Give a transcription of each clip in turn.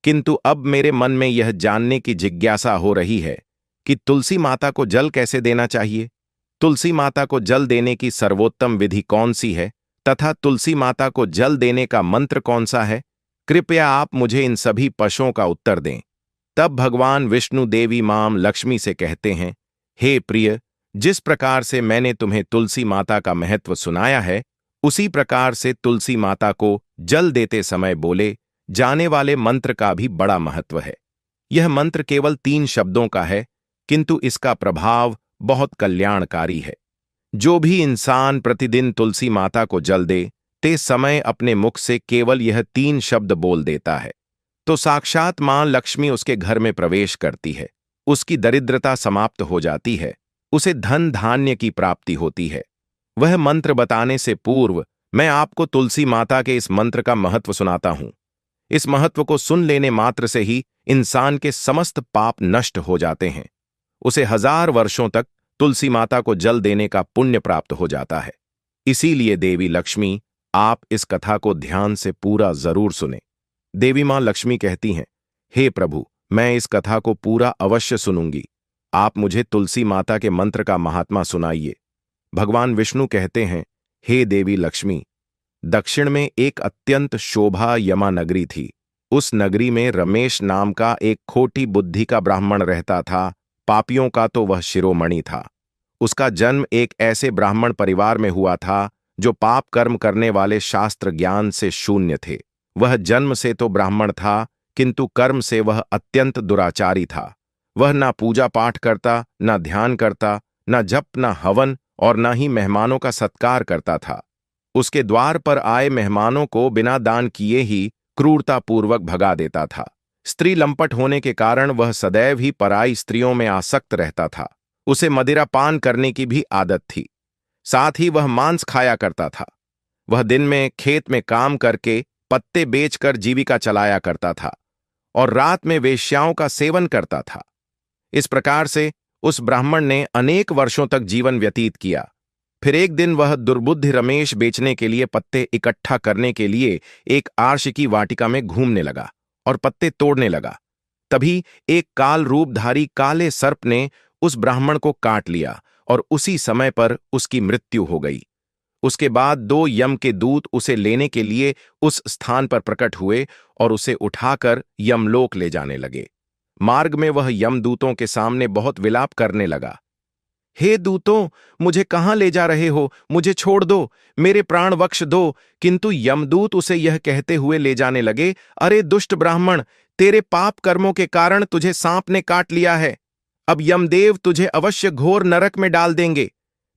किंतु अब मेरे मन में यह जानने की जिज्ञासा हो रही है कि तुलसी माता को जल कैसे देना चाहिए, तुलसी माता को जल देने की सर्वोत्तम विधि कौन सी है तथा तुलसी माता को जल देने का मंत्र कौन सा है। कृपया आप मुझे इन सभी प्रश्नों का उत्तर दें। तब भगवान विष्णु देवी मां लक्ष्मी से कहते हैं, हे प्रिय, जिस प्रकार से मैंने तुम्हें तुलसी माता का महत्व सुनाया है, उसी प्रकार से तुलसी माता को जल देते समय बोले जाने वाले मंत्र का भी बड़ा महत्व है। यह मंत्र केवल 3 शब्दों का है, किंतु इसका प्रभाव बहुत कल्याणकारी है। जो भी इंसान प्रतिदिन तुलसी माता को जल दे ते समय अपने मुख से केवल यह 3 शब्द बोल देता है, तो साक्षात मां लक्ष्मी उसके घर में प्रवेश करती है, उसकी दरिद्रता समाप्त हो जाती है, उसे धन धान्य की प्राप्ति होती है। वह मंत्र बताने से पूर्व मैं आपको तुलसी माता के इस मंत्र का महत्व सुनाता हूं। इस महत्व को सुन लेने मात्र से ही इंसान के समस्त पाप नष्ट हो जाते हैं। उसे 1000 वर्षों तक तुलसी माता को जल देने का पुण्य प्राप्त हो जाता है। इसीलिए देवी लक्ष्मी, आप इस कथा को ध्यान से पूरा जरूर सुने। देवी मां लक्ष्मी कहती हैं, हे प्रभु, मैं इस कथा को पूरा अवश्य सुनूंगी। आप मुझे तुलसी माता के मंत्र का महात्मा सुनाइए। भगवान विष्णु कहते हैं, हे देवी लक्ष्मी, दक्षिण में एक अत्यंत शोभा यमा नगरी थी। उस नगरी में रमेश नाम का एक खोटी बुद्धि का ब्राह्मण रहता था। पापियों का तो वह शिरोमणि था। उसका जन्म एक ऐसे ब्राह्मण परिवार में हुआ था जो पाप कर्म करने वाले शास्त्र ज्ञान से शून्य थे। वह जन्म से तो ब्राह्मण था, किंतु कर्म से वह अत्यंत दुराचारी था। वह ना पूजा पाठ करता, ना ध्यान करता, ना जप, ना हवन और ना ही मेहमानों का सत्कार करता था। उसके द्वार पर आए मेहमानों को बिना दान किए ही क्रूरतापूर्वक भगा देता था। स्त्री लंपट होने के कारण वह सदैव ही पराई स्त्रियों में आसक्त रहता था। उसे मदिरा पान करने की भी आदत थी। साथ ही वह मांस खाया करता था। वह दिन में खेत में काम करके पत्ते बेचकर जीविका चलाया करता था और रात में वेश्याओं का सेवन करता था। इस प्रकार से उस ब्राह्मण ने अनेक वर्षों तक जीवन व्यतीत किया। फिर एक दिन वह दुर्बुद्धि रमेश बेचने के लिए पत्ते इकट्ठा करने के लिए एक आर्ष की वाटिका में घूमने लगा और पत्ते तोड़ने लगा। तभी एक काल रूपधारी काले सर्प ने उस ब्राह्मण को काट लिया और उसी समय पर उसकी मृत्यु हो गई। उसके बाद 2 यम के दूत उसे लेने के लिए उस स्थान पर प्रकट हुए और उसे उठाकर यमलोक ले जाने लगे। मार्ग में वह यमदूतों के सामने बहुत विलाप करने लगा। हे दूतों, मुझे कहां ले जा रहे हो? मुझे छोड़ दो, मेरे प्राण बख्श दो। किंतु यमदूत उसे यह कहते हुए ले जाने लगे, अरे दुष्ट ब्राह्मण, तेरे पाप कर्मों के कारण तुझे सांप ने काट लिया है। अब यमदेव तुझे अवश्य घोर नरक में डाल देंगे।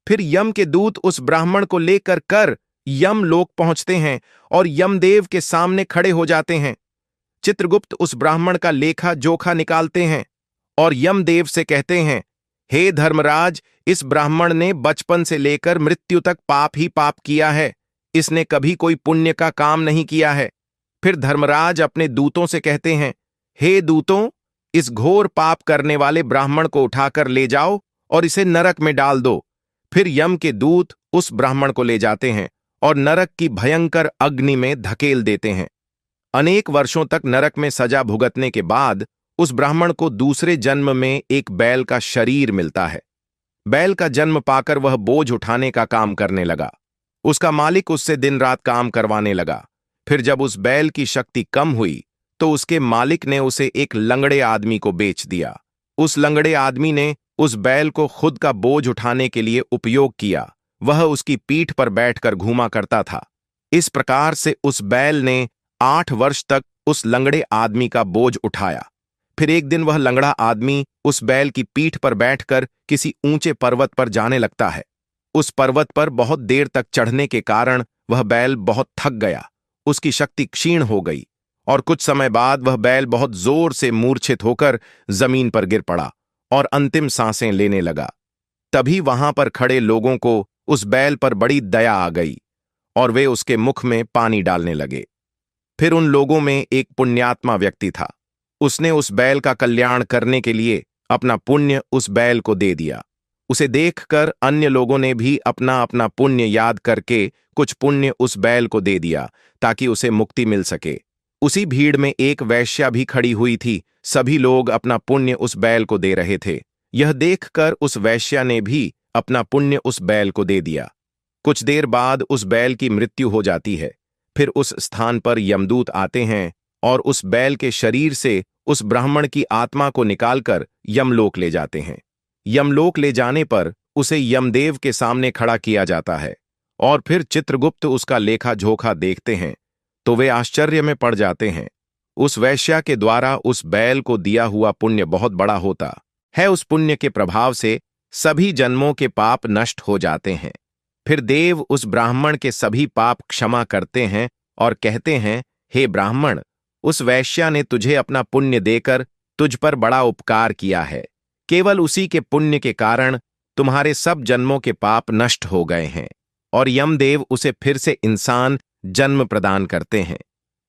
फिर यम के दूत उस ब्राह्मण को लेकर कर यमलोक पहुंचते हैं और यमदेव के सामने खड़े हो जाते हैं। चित्रगुप्त उस ब्राह्मण का लेखा जोखा निकालते हैं और यमदेव से कहते हैं, हे धर्मराज, इस ब्राह्मण ने बचपन से लेकर मृत्यु तक पाप ही पाप किया है। इसने कभी कोई पुण्य का काम नहीं किया है। फिर धर्मराज अपने दूतों से कहते हैं, हे दूतों, इस घोर पाप करने वाले ब्राह्मण को उठाकर ले जाओ और इसे नरक में डाल दो। फिर यम के दूत उस ब्राह्मण को ले जाते हैं और नरक की भयंकर अग्नि में धकेल देते हैं। अनेक वर्षों तक नरक में सजा भुगतने के बाद उस ब्राह्मण को दूसरे जन्म में एक बैल का शरीर मिलता है। बैल का जन्म पाकर वह बोझ उठाने का काम करने लगा। उसका मालिक उससे दिन रात काम करवाने लगा। फिर जब उस बैल की शक्ति कम हुई तो उसके मालिक ने उसे एक लंगड़े आदमी को बेच दिया। उस लंगड़े आदमी ने उस बैल को खुद का बोझ उठाने के लिए उपयोग किया। वह उसकी पीठ पर बैठकर घूमा करता था। इस प्रकार से उस बैल ने 8 वर्ष तक उस लंगड़े आदमी का बोझ उठाया। फिर एक दिन वह लंगड़ा आदमी उस बैल की पीठ पर बैठकर किसी ऊंचे पर्वत पर जाने लगता है। उस पर्वत पर बहुत देर तक चढ़ने के कारण वह बैल बहुत थक गया। उसकी शक्ति क्षीण हो गई और कुछ समय बाद वह बैल बहुत जोर से मूर्छित होकर जमीन पर गिर पड़ा और अंतिम सांसें लेने लगा। तभी वहां पर खड़े लोगों को उस बैल पर बड़ी दया आ गई और वे उसके मुख में पानी डालने लगे। फिर उन लोगों में एक पुण्यात्मा व्यक्ति था। उसने उस बैल का कल्याण करने के लिए अपना पुण्य उस बैल को दे दिया। उसे देखकर अन्य लोगों ने भी अपना अपना पुण्य याद करके कुछ पुण्य उस बैल को दे दिया ताकि उसे मुक्ति मिल सके। उसी भीड़ में एक वेश्या भी खड़ी हुई थी। सभी लोग अपना पुण्य उस बैल को दे रहे थे। यह देखकर उस वेश्या ने भी अपना पुण्य उस बैल को दे दिया। कुछ देर बाद उस बैल की मृत्यु हो जाती है। फिर उस स्थान पर यमदूत आते हैं और उस बैल के शरीर से उस ब्राह्मण की आत्मा को निकालकर यमलोक ले जाते हैं। यमलोक ले जाने पर उसे यमदेव के सामने खड़ा किया जाता है और फिर चित्रगुप्त उसका लेखा जोखा देखते हैं तो वे आश्चर्य में पड़ जाते हैं। उस वैश्या के द्वारा उस बैल को दिया हुआ पुण्य बहुत बड़ा होता है। उस पुण्य के प्रभाव से सभी जन्मों के पाप नष्ट हो जाते हैं। फिर देव उस ब्राह्मण के सभी पाप क्षमा करते हैं और कहते हैं, हे ब्राह्मण, उस वैश्या ने तुझे अपना पुण्य देकर तुझ पर बड़ा उपकार किया है। केवल उसी के पुण्य के कारण तुम्हारे सब जन्मों के पाप नष्ट हो गए हैं और यमदेव उसे फिर से इंसान जन्म प्रदान करते हैं।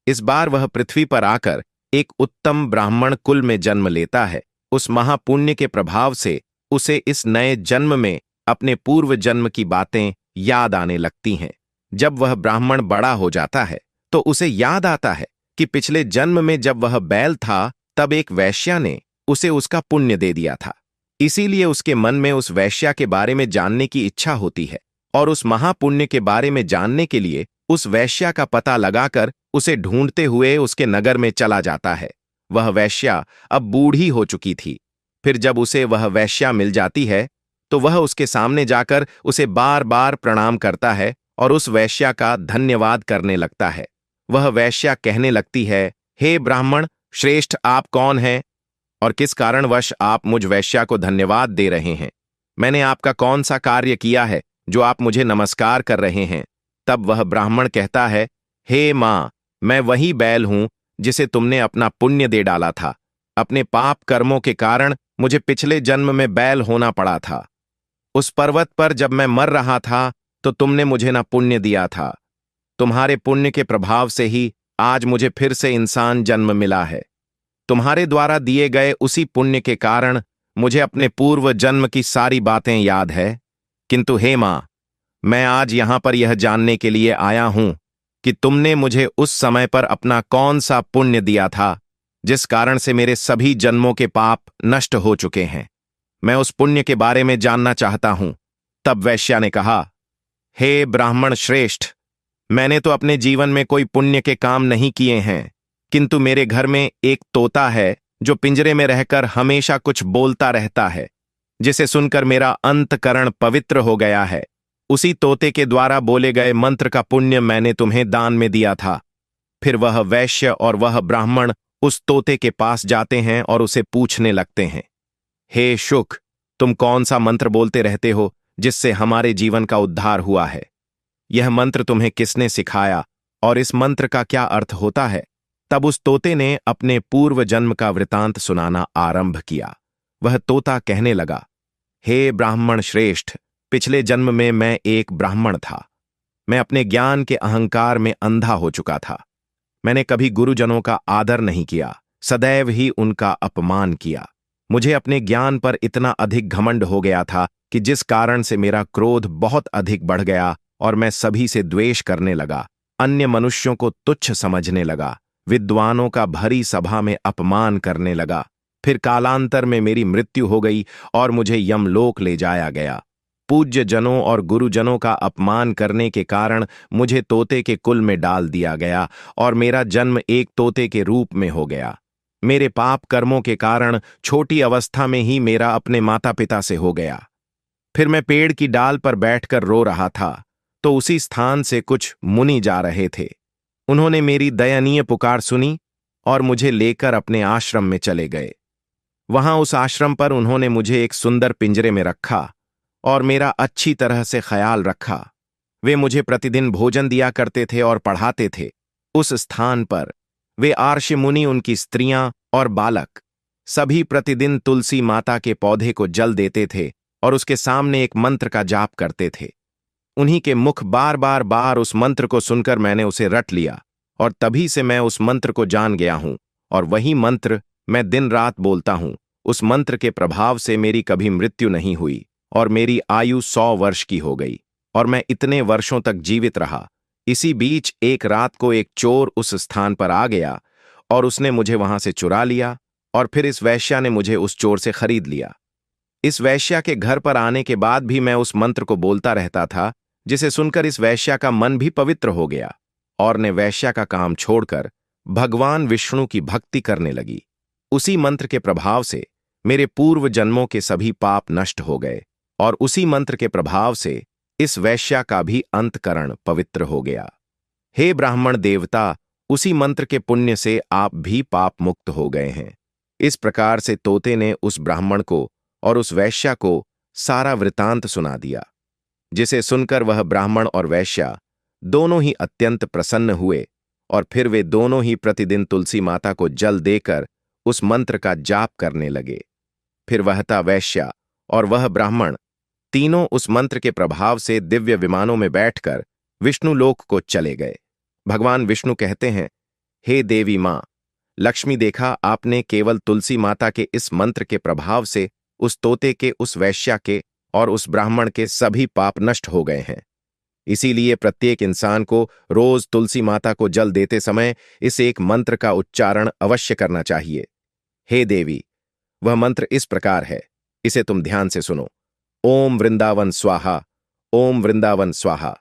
इस बार वह पृथ्वी पर आकर एक उत्तम ब्राह्मण कुल में जन्म लेता है। उस महापुण्य के प्रभाव से उसे इस नए जन्म में अपने पूर्व जन्म की बातें याद आने लगती हैं। जब वह ब्राह्मण बड़ा हो जाता है तो उसे याद आता है कि पिछले जन्म में जब वह बैल था तब एक वैश्या ने उसे उसका पुण्य दे दिया था। इसीलिए उसके मन में उस वैश्या के बारे में जानने की इच्छा होती है और उस महापुण्य के बारे में जानने के लिए उस वैश्या का पता लगाकर उसे ढूंढते हुए उसके नगर में चला जाता है। वह वैश्या अब बूढ़ी हो चुकी थी। फिर जब उसे वह वैश्या मिल जाती है तो वह उसके सामने जाकर उसे बार बार प्रणाम करता है और उस वैश्या का धन्यवाद करने लगता है। वह वैश्या कहने लगती है, हे ब्राह्मण श्रेष्ठ, आप कौन हैं और किस कारणवश आप मुझ वैश्या को धन्यवाद दे रहे हैं? मैंने आपका कौन सा कार्य किया है जो आप मुझे नमस्कार कर रहे हैं? तब वह ब्राह्मण कहता है, हे मां, मैं वही बैल हूं जिसे तुमने अपना पुण्य दे डाला था। अपने पाप कर्मों के कारण मुझे पिछले जन्म में बैल होना पड़ा था। उस पर्वत पर जब मैं मर रहा था तो तुमने मुझे ना पुण्य दिया था। तुम्हारे पुण्य के प्रभाव से ही आज मुझे फिर से इंसान जन्म मिला है। तुम्हारे द्वारा दिए गए उसी पुण्य के कारण मुझे अपने पूर्व जन्म की सारी बातें याद है। किंतु हे मां, मैं आज यहां पर यह जानने के लिए आया हूं कि तुमने मुझे उस समय पर अपना कौन सा पुण्य दिया था जिस कारण से मेरे सभी जन्मों के पाप नष्ट हो चुके हैं। मैं उस पुण्य के बारे में जानना चाहता हूं। तब वैश्या ने कहा, हे ब्राह्मण श्रेष्ठ, मैंने तो अपने जीवन में कोई पुण्य के काम नहीं किए हैं, किंतु मेरे घर में एक तोता है जो पिंजरे में रहकर हमेशा कुछ बोलता रहता है, जिसे सुनकर मेरा अंतकरण पवित्र हो गया है। उसी तोते के द्वारा बोले गए मंत्र का पुण्य मैंने तुम्हें दान में दिया था। फिर वह वैश्य और वह ब्राह्मण उस तोते के पास जाते हैं और उसे पूछने लगते हैं, हे शुक, तुम कौन सा मंत्र बोलते रहते हो जिससे हमारे जीवन का उद्धार हुआ है? यह मंत्र तुम्हें किसने सिखाया और इस मंत्र का क्या अर्थ होता है? तब उस तोते ने अपने पूर्व जन्म का वृतांत सुनाना आरंभ किया। वह तोता कहने लगा, हे ब्राह्मण श्रेष्ठ, पिछले जन्म में मैं एक ब्राह्मण था। मैं अपने ज्ञान के अहंकार में अंधा हो चुका था। मैंने कभी गुरुजनों का आदर नहीं किया, सदैव ही उनका अपमान किया। मुझे अपने ज्ञान पर इतना अधिक घमंड हो गया था कि जिस कारण से मेरा क्रोध बहुत अधिक बढ़ गया और मैं सभी से द्वेष करने लगा, अन्य मनुष्यों को तुच्छ समझने लगा, विद्वानों का भरी सभा में अपमान करने लगा। फिर कालांतर में मेरी मृत्यु हो गई और मुझे यमलोक ले जाया गया। पूज्य जनों और गुरुजनों का अपमान करने के कारण मुझे तोते के कुल में डाल दिया गया और मेरा जन्म एक तोते के रूप में हो गया। मेरे पाप कर्मों के कारण छोटी अवस्था में ही मेरा अपने माता पिता से हो गया। फिर मैं पेड़ की डाल पर बैठकर रो रहा था तो उसी स्थान से कुछ मुनि जा रहे थे। उन्होंने मेरी दयनीय पुकार सुनी और मुझे लेकर अपने आश्रम में चले गए। वहां उस आश्रम पर उन्होंने मुझे एक सुंदर पिंजरे में रखा और मेरा अच्छी तरह से ख्याल रखा। वे मुझे प्रतिदिन भोजन दिया करते थे और पढ़ाते थे। उस स्थान पर वे आर्षि मुनि, उनकी स्त्रियां और बालक सभी प्रतिदिन तुलसी माता के पौधे को जल देते थे और उसके सामने एक मंत्र का जाप करते थे। उन्हीं के मुख बार बार उस मंत्र को सुनकर मैंने उसे रट लिया और तभी से मैं उस मंत्र को जान गया हूं और वही मंत्र मैं दिन रात बोलता हूं। उस मंत्र के प्रभाव से मेरी कभी मृत्यु नहीं हुई और मेरी आयु 100 वर्ष की हो गई और मैं इतने वर्षों तक जीवित रहा। इसी बीच एक रात को एक चोर उस स्थान पर आ गया और उसने मुझे वहां से चुरा लिया, और फिर इस वैश्या ने मुझे उस चोर से खरीद लिया। इस वैश्या के घर पर आने के बाद भी मैं उस मंत्र को बोलता रहता था, जिसे सुनकर इस वैश्या का मन भी पवित्र हो गया और ने वैश्या का काम छोड़कर भगवान विष्णु की भक्ति करने लगी। उसी मंत्र के प्रभाव से मेरे पूर्व जन्मों के सभी पाप नष्ट हो गए और उसी मंत्र के प्रभाव से इस वैश्या का भी अंतकरण पवित्र हो गया। हे ब्राह्मण देवता, उसी मंत्र के पुण्य से आप भी पाप मुक्त हो गए हैं। इस प्रकार से तोते ने उस ब्राह्मण को और उस वैश्या को सारा वृतांत सुना दिया, जिसे सुनकर वह ब्राह्मण और वैश्या दोनों ही अत्यंत प्रसन्न हुए और फिर वे दोनों ही प्रतिदिन तुलसी माता को जल देकर उस मंत्र का जाप करने लगे। फिर वहता वैश्या और वह ब्राह्मण तीनों उस मंत्र के प्रभाव से दिव्य विमानों में बैठकर विष्णु लोक को चले गए। भगवान विष्णु कहते हैं, हे देवी मां लक्ष्मी, देखा आपने, केवल तुलसी माता के इस मंत्र के प्रभाव से उस तोते के, उस वैश्या के और उस ब्राह्मण के सभी पाप नष्ट हो गए हैं। इसीलिए प्रत्येक इंसान को रोज तुलसी माता को जल देते समय इस एक मंत्र का उच्चारण अवश्य करना चाहिए। हे देवी, वह मंत्र इस प्रकार है, इसे तुम ध्यान से सुनो। ओम वृंदावन स्वाहा, ओम वृंदावन स्वाहा।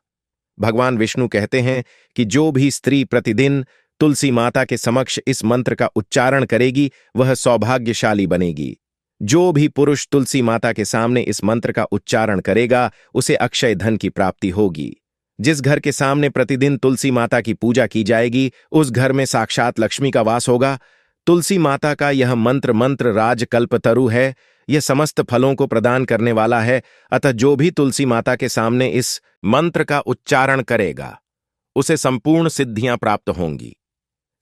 भगवान विष्णु कहते हैं कि जो भी स्त्री प्रतिदिन तुलसी माता के समक्ष इस मंत्र का उच्चारण करेगी वह सौभाग्यशाली बनेगी। जो भी पुरुष तुलसी माता के सामने इस मंत्र का उच्चारण करेगा उसे अक्षय धन की प्राप्ति होगी। जिस घर के सामने प्रतिदिन तुलसी माता की पूजा की जाएगी उस घर में साक्षात लक्ष्मी का वास होगा। तुलसी माता का यह मंत्र राज कल्पतरु है, यह समस्त फलों को प्रदान करने वाला है। अतः जो भी तुलसी माता के सामने इस मंत्र का उच्चारण करेगा उसे संपूर्ण सिद्धियां प्राप्त होंगी।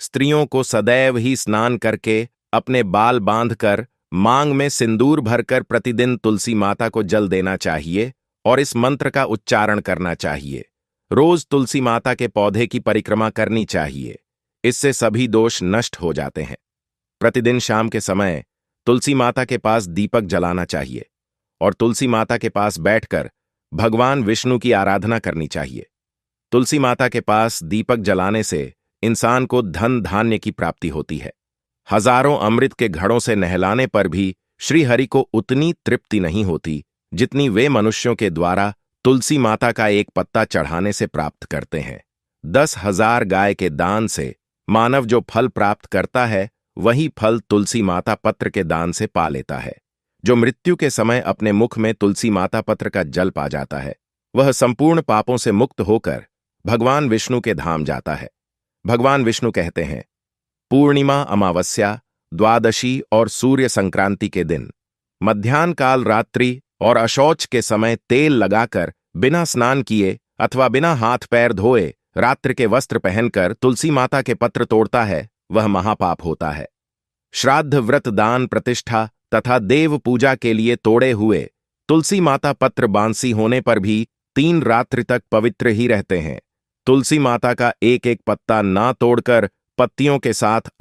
स्त्रियों को सदैव ही स्नान करके, अपने बाल बांधकर, मांग में सिंदूर भरकर प्रतिदिन तुलसी माता को जल देना चाहिए और इस मंत्र का उच्चारण करना चाहिए। रोज तुलसी माता के पौधे की परिक्रमा करनी चाहिए, इससे सभी दोष नष्ट हो जाते हैं। प्रतिदिन शाम के समय तुलसी माता के पास दीपक जलाना चाहिए और तुलसी माता के पास बैठकर भगवान विष्णु की आराधना करनी चाहिए। तुलसी माता के पास दीपक जलाने से इंसान को धन धान्य की प्राप्ति होती है। हजारों अमृत के घड़ों से नहलाने पर भी श्री हरि को उतनी तृप्ति नहीं होती जितनी वे मनुष्यों के द्वारा तुलसी माता का एक पत्ता चढ़ाने से प्राप्त करते हैं। 10,000 गाय के दान से मानव जो फल प्राप्त करता है वही फल तुलसी माता पत्र के दान से पा लेता है। जो मृत्यु के समय अपने मुख में तुलसी माता पत्र का जल पा जाता है वह संपूर्ण पापों से मुक्त होकर भगवान विष्णु के धाम जाता है। भगवान विष्णु कहते हैं, पूर्णिमा, अमावस्या, द्वादशी और सूर्य संक्रांति के दिन मध्याह्न काल, रात्रि और अशौच के समय तेल लगाकर बिना स्नान किए अथवा बिना हाथ पैर धोए रात्र के वस्त्र पहनकर तुलसी माता के पत्र तोड़ता है वह महापाप होता है। श्राद्ध, व्रत, दान, प्रतिष्ठा तथा देव पूजा के लिए तोड़े हुए तुलसी माता पत्र बांसी होने पर भी 3 रात्रि तक पवित्र ही रहते हैं। तुलसी माता का एक एक पत्ता ना तोड़कर पत्तियों के साथ